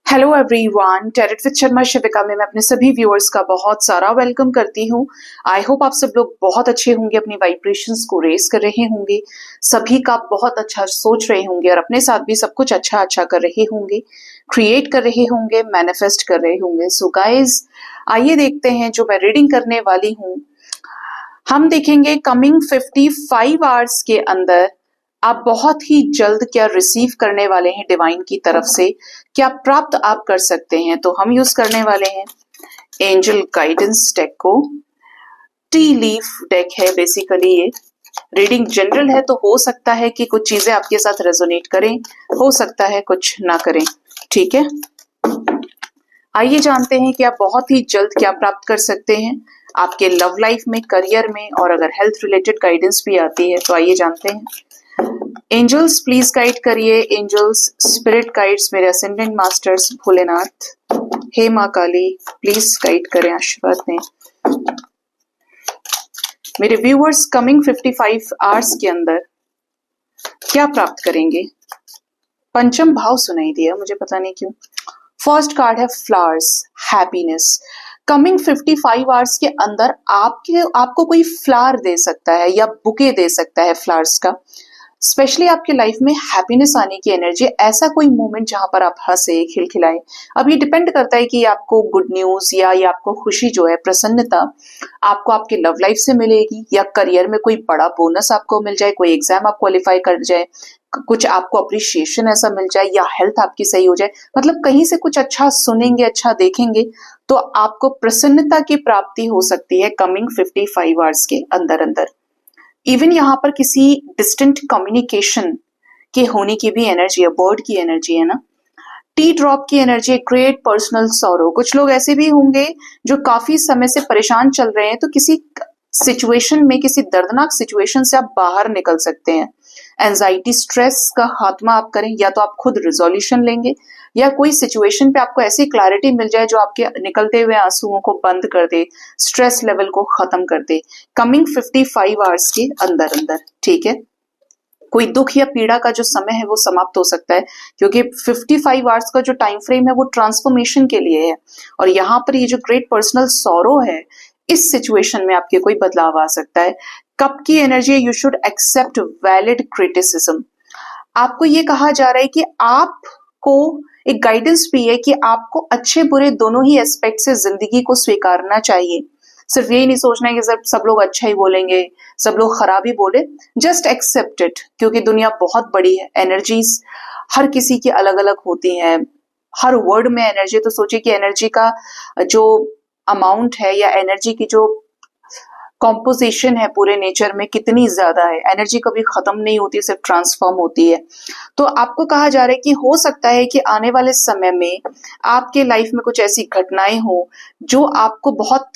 Hello everyone, टेरेट with Sharma Shivika में मैं अपने सभी व्यूअर्स का बहुत सारा वेलकम करती हूँ। आई होप आप सब लोग बहुत अच्छे होंगे, अपनी वाइब्रेशंस को रेस कर रहे होंगे, सभी का बहुत अच्छा सोच रहे होंगे और अपने साथ भी सब कुछ अच्छा अच्छा कर रहे होंगे, क्रिएट कर रहे होंगे, मैनिफेस्ट कर रहे होंगे। सो गाइज, आइए देखते हैं जो मैं रीडिंग करने वाली हूँ। हम देखेंगे कमिंग 55 आवर्स के अंदर आप बहुत ही जल्द क्या रिसीव करने वाले हैं डिवाइन की तरफ से, क्या प्राप्त आप कर सकते हैं। तो हम यूज करने वाले हैं एंजल गाइडेंस डेक को। टी लीफ डेक है बेसिकली। ये रीडिंग जनरल है, तो हो सकता है कि कुछ चीजें आपके साथ रेजोनेट करें, हो सकता है कुछ ना करें। ठीक है, आइए जानते हैं कि आप बहुत ही जल्द क्या प्राप्त कर सकते हैं आपके लव लाइफ में, करियर में, और अगर हेल्थ रिलेटेड गाइडेंस भी आती है तो आइए जानते हैं। एंजल्स प्लीज गाइड करिए, एंजल्स स्पिरिट गाइड्स, मेरे असेंडेंट मास्टर्स भोलेनाथ, हे माँ काली, प्लीज गाइड करें, आशीर्वाद दें मेरे व्यूअर्स। कमिंग 55 आवर्स के अंदर क्या प्राप्त करेंगे। पंचम भाव सुनाई दिया मुझे, पता नहीं क्यों। फर्स्ट कार्ड है फ्लावर्स, हैप्पीनेस। कमिंग 55 आवर्स के अंदर आपको कोई फ्लावर दे सकता है या बुके दे सकता है फ्लावर्स का। स्पेशली आपके लाइफ में हैप्पीनेस आने की एनर्जी, ऐसा कोई मोमेंट जहां पर आप हंसे, खिलखिलाए। अब ये डिपेंड करता है कि आपको गुड न्यूज या ये आपको खुशी जो है, प्रसन्नता आपको आपके लव लाइफ से मिलेगी, या करियर में कोई बड़ा बोनस आपको मिल जाए, कोई एग्जाम आप क्वालिफाई कर जाए, कुछ आपको अप्रिशिएशन ऐसा मिल जाए, या हेल्थ आपकी सही हो जाए। मतलब कहीं से कुछ अच्छा सुनेंगे, अच्छा देखेंगे तो आपको प्रसन्नता की प्राप्ति हो सकती है कमिंग 55 आवर्स के अंदर अंदर। इवन यहाँ पर किसी डिस्टेंट कम्युनिकेशन के होने की भी एनर्जी है, बर्ड की एनर्जी है ना। टी ड्रॉप की एनर्जी है, ग्रेट पर्सनल सॉरो। कुछ लोग ऐसे भी होंगे जो काफी समय से परेशान चल रहे हैं, तो किसी सिचुएशन में, किसी दर्दनाक सिचुएशन से आप बाहर निकल सकते हैं। एंजाइटी, स्ट्रेस का खात्मा आप करें, या तो आप खुद रिजोल्यूशन लेंगे, या कोई सिचुएशन पे आपको ऐसी क्लैरिटी मिल जाए जो आपके निकलते हुए आंसुओं को बंद कर दे, स्ट्रेस लेवल को खत्म कर दे कमिंग 55 आवर्स के अंदर अंदर। ठीक है, कोई दुख या पीड़ा का जो समय है वो समाप्त हो सकता है, क्योंकि 55 आवर्स का जो टाइम फ्रेम है वो ट्रांसफॉर्मेशन के लिए है। और यहाँ पर ये जो ग्रेट पर्सनल सॉरो है, इस सिचुएशन में आपके कोई बदलाव आ सकता है। कप की energy, you should accept valid criticism. आपको ये कहा जा रहा है कि आपको एक गाइडेंस भी है कि आपको अच्छे बुरे दोनों ही एस्पेक्ट से जिंदगी को स्वीकारना चाहिए। सिर्फ यही नहीं सोचना है कि सब लोग अच्छा ही बोलेंगे, सब लोग खराब ही बोले। जस्ट एक्सेप्ट इट, क्योंकि दुनिया बहुत बड़ी है, एनर्जीज हर किसी की अलग अलग होती हैं। हर वर्ड में एनर्जी, तो सोचिए कि एनर्जी का जो अमाउंट है या एनर्जी की जो कॉम्पोजिशन है पूरे नेचर में कितनी ज्यादा है। एनर्जी कभी खत्म नहीं होती, सिर्फ ट्रांसफॉर्म होती है। तो आपको कहा जा रहा है कि हो सकता है कि आने वाले समय में आपके लाइफ में कुछ ऐसी घटनाएं हो जो आपको बहुत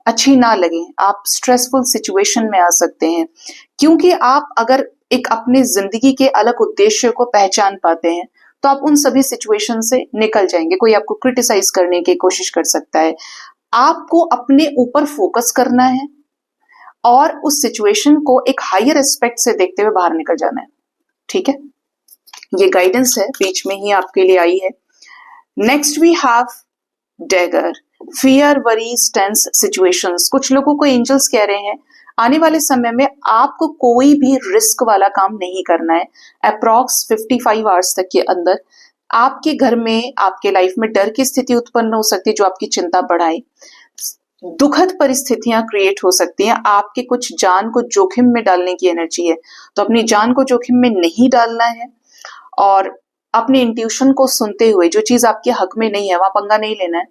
अच्छी ना लगे, आप स्ट्रेसफुल सिचुएशन में आ सकते हैं, क्योंकि आप अगर एक अपने जिंदगी के अलग उद्देश्य को पहचान पाते हैं तो आप उन सभी सिचुएशन से निकल जाएंगे। कोई आपको क्रिटिसाइज करने की कोशिश कर सकता है, आपको अपने ऊपर फोकस करना है और उस सिचुएशन को एक हायर एस्पेक्ट से देखते हुए बाहर निकल जाना है। ठीक है, ये गाइडेंस है, बीच में ही आपके लिए आई है। Next we have dagger, fear, worries, tense situations. कुछ लोगों को एंजल्स कह रहे हैं आने वाले समय में आपको कोई भी रिस्क वाला काम नहीं करना है। अप्रॉक्स 55 आवर्स तक के अंदर आपके घर में, आपके लाइफ में डर की स्थिति उत्पन्न हो सकती है जो आपकी चिंता बढ़ाए। दुखद परिस्थितियां क्रिएट हो सकती हैं, आपके कुछ जान को जोखिम में डालने की एनर्जी है, तो अपनी जान को जोखिम में नहीं डालना है और अपने इंट्यूशन को सुनते हुए, जो चीज आपके हक में नहीं है वहां पंगा नहीं लेना है।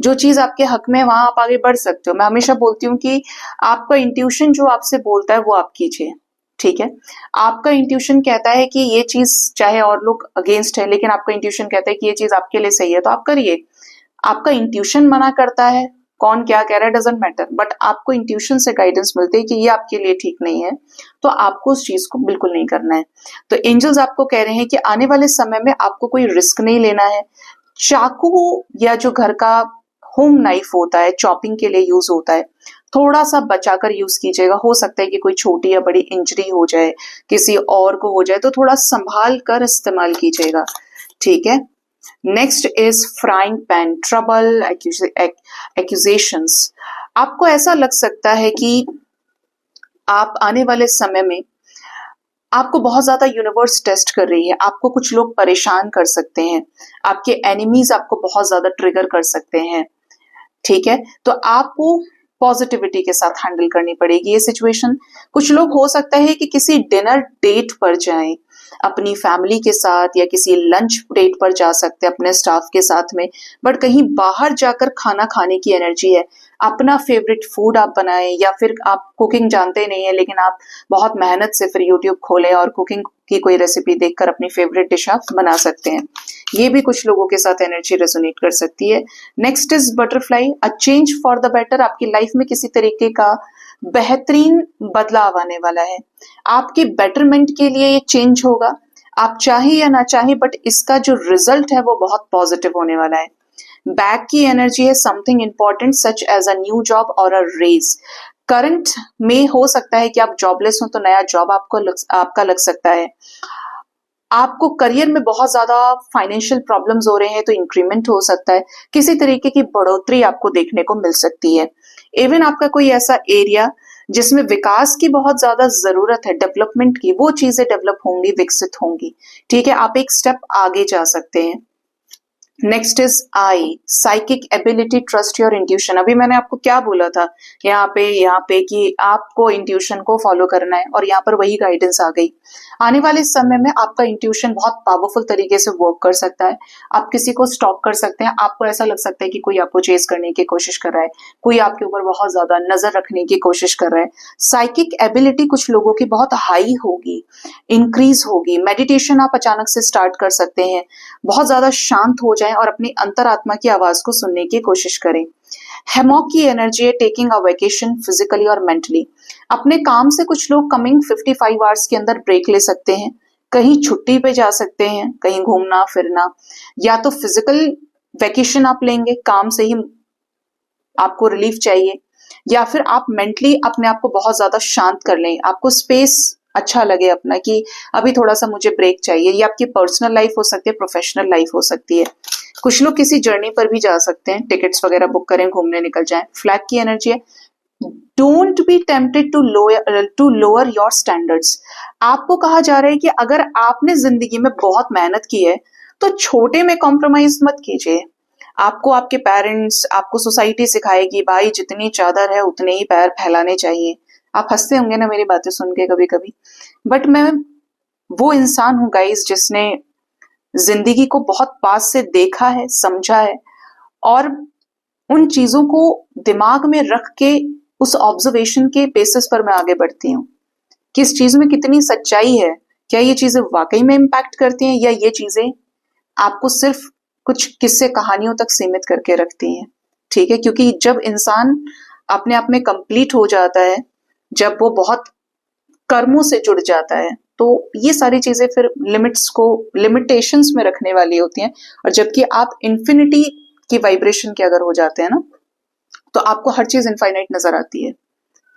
जो चीज आपके हक में है वहां आप आगे बढ़ सकते हो। मैं हमेशा बोलती हूँ कि आपका इंट्यूशन जो आपसे बोलता है वो आप कीजिए। ठीक है, आपका इंट्यूशन कहता है कि ये चीज, चाहे और लोग अगेंस्ट है, लेकिन आपका इंट्यूशन कहता है कि ये चीज आपके लिए सही है, तो आप करिए। आपका इंट्यूशन मना करता है, कौन क्या कह रहा है डजंट मैटर, बट आपको इंट्यूशन से गाइडेंस मिलती है कि ये आपके लिए ठीक नहीं है, तो आपको उस चीज को बिल्कुल नहीं करना है। तो एंजल्स आपको कह रहे हैं कि आने वाले समय में आपको कोई रिस्क नहीं लेना है। चाकू या जो घर का होम नाइफ होता है, चॉपिंग के लिए यूज होता है, थोड़ा सा बचाकर यूज कीजिएगा। हो सकता है कि कोई छोटी या बड़ी इंजरी हो जाए, किसी और को हो जाए, तो थोड़ा संभाल कर इस्तेमाल कीजिएगा। ठीक है, next is frying pan, trouble, accusations. आपको ऐसा लग सकता है कि आप आने वाले समय में आपको बहुत ज्यादा यूनिवर्स टेस्ट कर रही है, आपको कुछ लोग परेशान कर सकते हैं, आपके एनिमीज आपको बहुत ज्यादा ट्रिगर कर सकते हैं, ठीक है। तो आपको पॉजिटिविटी के साथ हैंडल करनी पड़ेगी ये सिचुएशन। कुछ लोग हो सकता है कि किसी डिनर डेट पर जाएं अपनी फैमिली के साथ, या किसी लंच डेट पर जा सकते हैं अपने स्टाफ के साथ में, बट कहीं बाहर जाकर खाना खाने की एनर्जी है। अपना फेवरेट फूड आप बनाएं, या फिर आप कुकिंग जानते नहीं है लेकिन आप बहुत मेहनत से फिर यूट्यूब खोलें और कुकिंग की कोई रेसिपी देखकर अपनी फेवरेट डिश आप बना सकते हैं। ये भी कुछ लोगों के साथ एनर्जी रेजोनेट कर सकती है। Next is butterfly, a change for the better. आपकी लाइफ में किसी तरीके का बेहतरीन बदलाव आने वाला है, आपके बेटरमेंट के लिए ये चेंज होगा, आप चाहे या ना चाहे, बट इसका जो रिजल्ट है वो बहुत पॉजिटिव होने वाला है। बैक की एनर्जी है, something important such as a new job और अ रेज। करंट में हो सकता है कि आप जॉबलेस हो तो नया जॉब आपका लग सकता है। आपको करियर में बहुत ज्यादा फाइनेंशियल प्रॉब्लम्स हो रहे हैं तो इंक्रीमेंट हो सकता है, किसी तरीके की बढ़ोतरी आपको देखने को मिल सकती है। इवन आपका कोई ऐसा एरिया जिसमें विकास की बहुत ज्यादा जरूरत है, डेवलपमेंट की, वो चीजें डेवलप होंगी, विकसित होंगी, ठीक है। आप एक स्टेप आगे जा सकते हैं। Next is I, psychic ability, trust your intuition. अभी मैंने आपको क्या बोला था यहाँ पे कि आपको इंट्यूशन को फॉलो करना है, और यहाँ पर वही गाइडेंस आ गई। आने वाले समय में आपका इंट्यूशन बहुत पावरफुल तरीके से वर्क कर सकता है। आप किसी को स्टॉप कर सकते हैं, आपको ऐसा लग सकता है कि कोई आपको चेस करने की कोशिश कर रहा है, कोई आपके ऊपर बहुत ज्यादा नजर रखने की कोशिश कर रहा है। साइकिक एबिलिटी कुछ लोगों की बहुत हाई होगी, इंक्रीज होगी। मेडिटेशन आप अचानक से स्टार्ट कर सकते हैं, बहुत ज्यादा शांत हो जाए और अपनी अंतरात्मा की आवाज को सुनने की कोशिश करें। हेमॉक की एनर्जी है, टेकिंग अ वेकेशन फिजिकली और मेंटली। अपने काम से कुछ लोग कमिंग 55 आवर्स के अंदर ब्रेक ले सकते हैं, कहीं छुट्टी पे जा सकते हैं, कहीं घूमना फिरना, या तो फिजिकल वेकेशन आप लेंगे, काम से ही आपको रिलीफ चाहिए, या फिर आप मेंटली अपने आप को बहुत ज्यादा शांत कर लें, आपको स्पेस अच्छा लगे अपना कि अभी थोड़ा सा मुझे ब्रेक चाहिए। ये आपकी पर्सनल लाइफ हो सकती है, प्रोफेशनल लाइफ हो सकती है। कुछ लोग किसी जर्नी पर भी जा सकते हैं, टिकट्स वगैरह बुक करें, घूमने निकल जाएं। फ्लैग की एनर्जी है, don't be tempted to lower your standards. आपको कहा जा रहा है कि अगर आपने जिंदगी में बहुत मेहनत की है तो छोटे में कॉम्प्रोमाइज मत कीजिए। आपको आपके पेरेंट्स, आपको सोसाइटी सिखाएगी भाई जितनी चादर है उतने ही पैर फैलाने चाहिए। आप हंसते होंगे ना मेरी बातें सुन के कभी कभी, बट मैं वो इंसान हूं गाइस जिसने जिंदगी को बहुत पास से देखा है, समझा है, और उन चीजों को दिमाग में रख के उस ऑब्जर्वेशन के बेसिस पर मैं आगे बढ़ती हूँ कि इस चीज में कितनी सच्चाई है, क्या ये चीजें वाकई में इम्पैक्ट करती हैं, या ये चीजें आपको सिर्फ कुछ किस्से कहानियों तक सीमित करके रखती हैं, ठीक है। क्योंकि जब इंसान अपने आप में कंप्लीट हो जाता है, जब वो बहुत कर्मों से जुड़ जाता है, तो ये सारी चीजें फिर लिमिट्स को लिमिटेशंस में रखने वाली होती हैं। और जबकि आप इन्फिनिटी की वाइब्रेशन के अगर हो जाते हैं ना, तो आपको हर चीज इनफाइनाइट नजर आती है।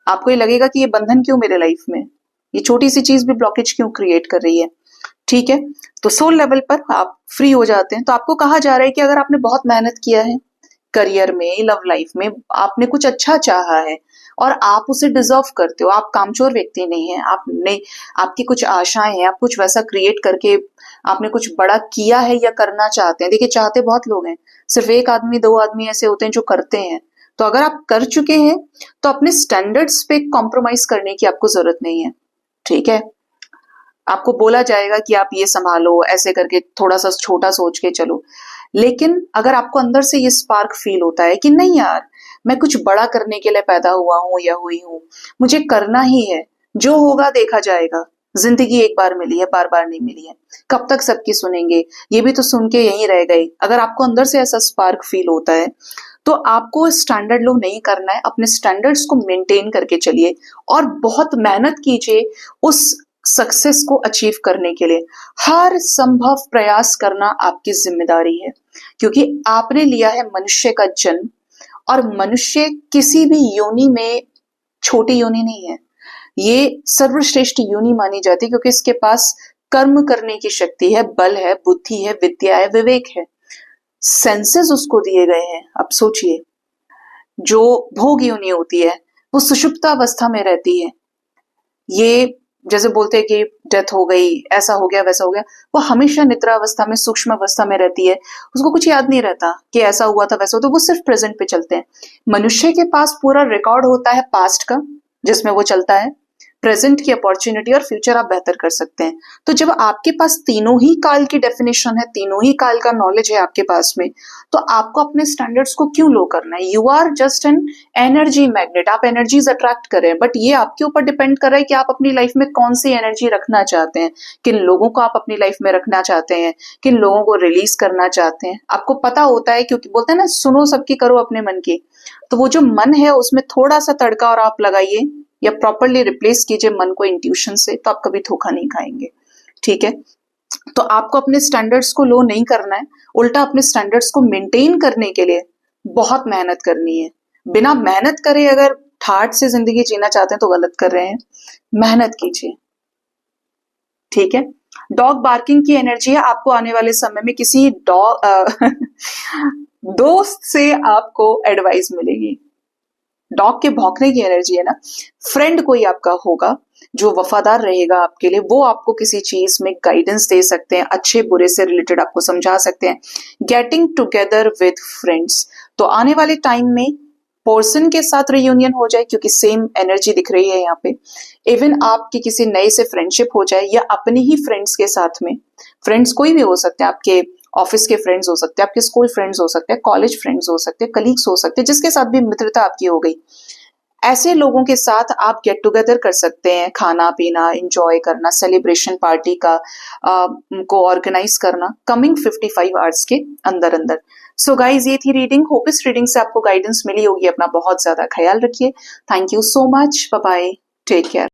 आपको ये लगेगा कि ये बंधन क्यों मेरे लाइफ में, ये छोटी सी चीज भी ब्लॉकेज क्यों क्रिएट कर रही है, ठीक है। तो सोल लेवल पर आप फ्री हो जाते हैं। तो आपको कहा जा रहा है कि अगर आपने बहुत मेहनत किया है करियर में, लव लाइफ में, आपने कुछ अच्छा चाहा है और आप उसे डिजर्व करते हो, आप कामचोर व्यक्ति नहीं है, आपने, आपकी कुछ आशाएं हैं, आप कुछ वैसा क्रिएट करके आपने कुछ बड़ा किया है या करना चाहते हैं। देखिए चाहते बहुत लोग हैं, सिर्फ एक आदमी दो आदमी ऐसे होते हैं जो करते हैं। तो अगर आप कर चुके हैं तो अपने स्टैंडर्ड्स पे कॉम्प्रोमाइज करने की आपको जरूरत नहीं है, ठीक है। आपको बोला जाएगा कि आप ये संभालो, ऐसे करके थोड़ा सा छोटा सोच के चलो, लेकिन अगर आपको अंदर से ये स्पार्क फील होता है कि नहीं यार, मैं कुछ बड़ा करने के लिए पैदा हुआ हूं या हुई हूं, मुझे करना ही है, जो होगा देखा जाएगा, जिंदगी एक बार मिली है, बार बार नहीं मिली है, कब तक सबकी सुनेंगे, ये भी तो सुन के यहीं रह गए। अगर आपको अंदर से ऐसा स्पार्क फील होता है तो आपको स्टैंडर्ड लो नहीं करना है, अपने स्टैंडर्ड्स को मेंटेन करके चलिए और बहुत मेहनत कीजिए उस सक्सेस को अचीव करने के लिए। हर संभव प्रयास करना आपकी जिम्मेदारी है, क्योंकि आपने लिया है मनुष्य का जन्म, और मनुष्य किसी भी योनि में छोटी योनि नहीं है, ये सर्वश्रेष्ठ योनि मानी जाती है, क्योंकि इसके पास कर्म करने की शक्ति है, बल है, बुद्धि है, विद्या है, विवेक है। सेंसेस उसको दिए गए हैं। अब सोचिए, जो भोग योनि होती है वो सुषुप्त अवस्था में रहती है। ये जैसे बोलते हैं कि डेथ हो गई, ऐसा हो गया, वैसा हो गया, वो हमेशा निद्रा अवस्था में, सूक्ष्म अवस्था में रहती है। उसको कुछ याद नहीं रहता कि ऐसा हुआ था, वैसा हुआ, तो वो सिर्फ प्रेजेंट पे चलते हैं। मनुष्य के पास पूरा रिकॉर्ड होता है पास्ट का, जिसमें वो चलता है, प्रेजेंट की अपॉर्चुनिटी और फ्यूचर आप बेहतर कर सकते हैं। तो जब आपके पास तीनों ही काल की डेफिनेशन है, तीनों ही काल का नॉलेज है आपके पास में, तो आपको अपने स्टैंडर्ड्स को क्यों लो करना है? You are just an energy magnet, आप एनर्जीज अट्रैक्ट कर रहे हैं, बट ये आपके ऊपर डिपेंड कर रहा है कि आप अपनी लाइफ में कौन सी एनर्जी रखना चाहते हैं, किन लोगों को आप अपनी लाइफ में रखना चाहते हैं, किन लोगों को रिलीज करना चाहते हैं। आपको पता होता है, क्योंकि बोलते हैं ना, सुनो सबकी करो अपने मन की। तो वो जो मन है उसमें थोड़ा सा तड़का और आप लगाइए, या प्रॉपरली रिप्लेस कीजिए मन को इंट्यूशन से, तो आप कभी धोखा नहीं खाएंगे। ठीक है, तो आपको अपने स्टैंडर्ड्स को लो नहीं करना है, उल्टा अपने स्टैंडर्ड्स को मेंटेन करने के लिए बहुत मेहनत करनी है। बिना मेहनत करे अगर ठाट से जिंदगी जीना चाहते हैं तो गलत कर रहे हैं। मेहनत कीजिए। ठीक है, डॉग बार्किंग की एनर्जी है। आपको आने वाले समय में किसी डॉग दोस्त से आपको एडवाइस मिलेगी। डॉग के भौंकने की एनर्जी है ना। फ्रेंड कोई आपका होगा जो वफादार रहेगा आपके लिए, वो आपको किसी चीज में गाइडेंस दे सकते हैं, अच्छे बुरे से रिलेटेड आपको समझा सकते हैं। गेटिंग टुगेदर विद फ्रेंड्स, तो आने वाले टाइम में पर्सन के साथ रियूनियन हो जाए, क्योंकि सेम एनर्जी दिख रही है यहाँ पे। इवन आपकी किसी नए से फ्रेंडशिप हो जाए, या अपने ही फ्रेंड्स के साथ में, फ्रेंड्स कोई भी हो सकते हैं, आपके ऑफिस के फ्रेंड्स हो सकते हैं, आपके स्कूल फ्रेंड्स हो सकते हैं, कॉलेज फ्रेंड्स हो सकते हैं, कलीग्स हो सकते हैं, जिसके साथ भी मित्रता आपकी हो गई, ऐसे लोगों के साथ आप गेट टुगेदर कर सकते हैं। खाना पीना, एंजॉय करना, सेलिब्रेशन पार्टी का को ऑर्गेनाइज करना कमिंग 55 आवर्स के अंदर अंदर। सो गाइज, ये थी रीडिंग। होप इस रीडिंग से आपको गाइडेंस मिली होगी। अपना बहुत ज्यादा ख्याल रखिए। Thank you so much. Bye bye, take care.